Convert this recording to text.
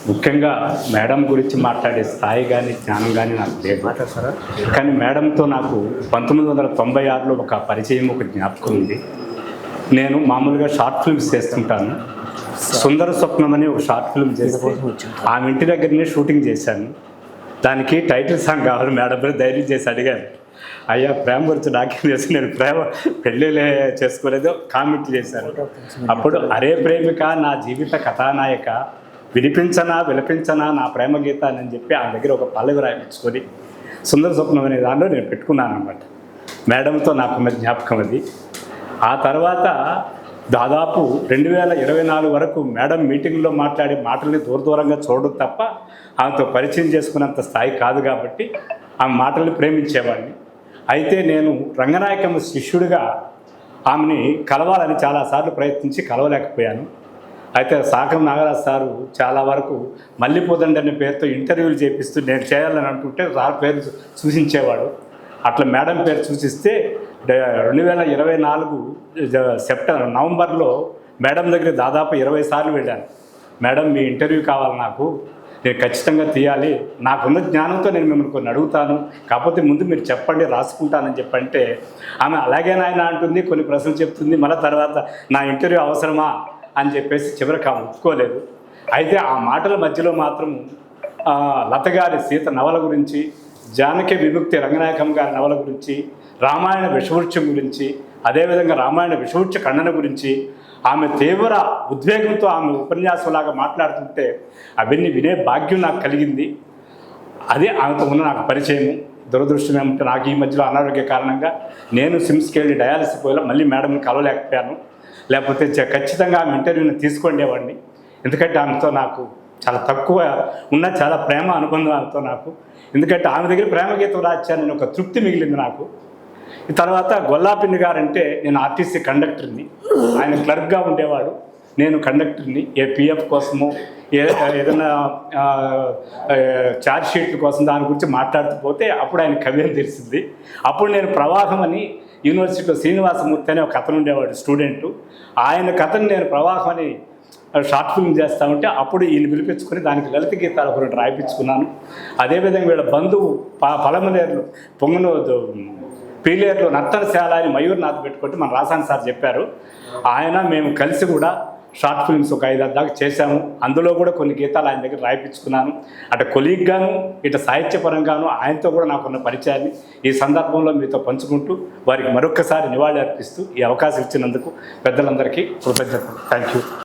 ముఖ్యంగా మేడం గురించి మాట్లాడే స్థాయి కానీ జ్ఞానం కానీ నాకు లేదు. కానీ మేడంతో నాకు 1996లో ఒక పరిచయం, ఒక జ్ఞాపకం ఉంది. నేను మామూలుగా షార్ట్ ఫిల్మ్స్ చేస్తుంటాను. సుందర స్వప్నం అని ఒక షార్ట్ ఫిల్మ్ చేసి ఆమె ఇంటి దగ్గరనే షూటింగ్ చేశాను. దానికి టైటిల్ సాంగ్ కావాలి మేడం ధైర్యం చేసి అడిగాను. అయ్యా ప్రేమ గురించి నాకేం చేసి నేను ప్రేమ పెళ్ళిలే చేసుకోలేదో కామెంట్ చేశాను. అప్పుడు అరే ప్రేమిక నా జీవిత కథానాయక వినిపించనా విలపించనా నా ప్రేమ గీత అని చెప్పి ఆ దగ్గర ఒక పల్లవి రాయించుకొని సుందర స్వప్నం అనే దానిలో నేను పెట్టుకున్నాను అన్నమాట. మేడంతో నాకున్న జ్ఞాపకం అది. ఆ తర్వాత దాదాపు 2024 వరకు మేడం మీటింగ్లో మాట్లాడే మాటల్ని దూరంగా చూడడం తప్ప ఆమెతో పరిచయం చేసుకున్నంత స్థాయి కాదు. కాబట్టి ఆమె మాటల్ని ప్రేమించేవాడిని. అయితే నేను రంగనాయకమ్మ శిష్యుడిగా ఆమెని కలవాలని చాలాసార్లు ప్రయత్నించి కలవలేకపోయాను. అయితే సాకం నాగరాజు సారు చాలా వరకు మల్లిపోదండి అనే పేరుతో ఇంటర్వ్యూలు చేపిస్తూ నేను చేయాలని అనుకుంటే సార్ పేరు సూచించేవాడు. అట్లా మేడం పేరు సూచిస్తే 2024 నవంబర్లో మేడం దగ్గర దాదాపు 20 సార్లు వెళ్ళాను. మేడం మీ ఇంటర్వ్యూ కావాలి, నాకు నేను ఖచ్చితంగా తీయాలి, నాకున్న జ్ఞానంతో నేను మిమ్మల్ని కొన్ని అడుగుతాను, కాకపోతే ముందు మీరు చెప్పండి రాసుకుంటానని చెప్పంటే ఆమె అలాగే నాయన అంటుంది, కొన్ని ప్రశ్నలు చెప్తుంది, మళ్ళీ తర్వాత నా ఇంటర్వ్యూ అవసరమా అని చెప్పేసి చివరికి ఆమె ఒప్పుకోలేదు. అయితే ఆ మాటల మధ్యలో మాత్రం లత గారి సీత నవల గురించి, జానకి విముక్తి రంగనాయకం గారి నవల గురించి, రామాయణ విషవృక్షం గురించి, అదేవిధంగా రామాయణ విషవృక్ష ఖండన గురించి ఆమె తీవ్ర ఉద్వేగంతో ఆమె ఉపన్యాసంలాగా మాట్లాడుతుంటే అవన్నీ వినే భాగ్యం నాకు కలిగింది. అదే ఆమెతో ఉన్న నాకు పరిచయం. దురదృష్టం ఏమంటే నాకు ఈ మధ్యలో అనారోగ్య కారణంగా నేను సిమ్స్కి వెళ్ళి డయాలసిస్ పోయినా మళ్ళీ మేడంని కలవలేకపోయాను. లేకపోతే ఖచ్చితంగా ఆమె ఇంటర్వ్యూని తీసుకునేవాడిని. ఎందుకంటే ఆమెతో నాకు చాలా తక్కువ ఉన్న చాలా ప్రేమ అనుబంధం ఆమెతో నాకు. ఎందుకంటే ఆమె దగ్గర ప్రేమ గీతం రాచానని ఒక తృప్తి మిగిలింది నాకు. ఈ తర్వాత గొల్లాపిన్ని గారంటే నేను ఆర్టీసీ కండక్టర్ని, ఆయన క్లర్క్గా ఉండేవాడు, నేను కండక్టర్ని. ఏ పిఎఫ్ కోసము ఏదైనా ఛార్జ్ షీట్ల కోసం దాని గురించి మాట్లాడుతూ పోతే అప్పుడు ఆయన కవి అని తెలిసింది. అప్పుడు నేను ప్రవాహం అని యూనివర్సిటీలో శ్రీనివాసమూర్తి అనే ఒక కథను ఉండేవాడు స్టూడెంటు. ఆయన కథను నేను ప్రవాహం అని షార్ట్ ఫిల్మ్ చేస్తూ ఉంటే అప్పుడు ఈయన పిలిపించుకొని దానికి లలిత గీతాలు ఒకటి రాయించుకున్నాను. అదేవిధంగా వీళ్ళ బంధువు పలమనేరులో పీలేరులో నర్తనశాల అని మయూర్నాథ్ పెట్టుకుంటే మన రాసాన్ సార్ చెప్పారు. ఆయన మేము కలిసి కూడా షార్ట్ ఫిల్మ్స్ ఒక 5-6 దాకా చేశాము. అందులో కూడా కొన్ని గీతాలు ఆయన దగ్గర రాయిపించుకున్నాను. అటు కొలీగ్గాను ఇటు సాహిత్యపరంగాను ఆయనతో కూడా నాకున్న పరిచయాన్ని ఈ సందర్భంలో మీతో పంచుకుంటూ వారికి మరొక్కసారి నివాళి అర్పిస్తూ ఈ అవకాశం ఇచ్చినందుకు పెద్దలందరికీ కృతజ్ఞతలు. Thank you.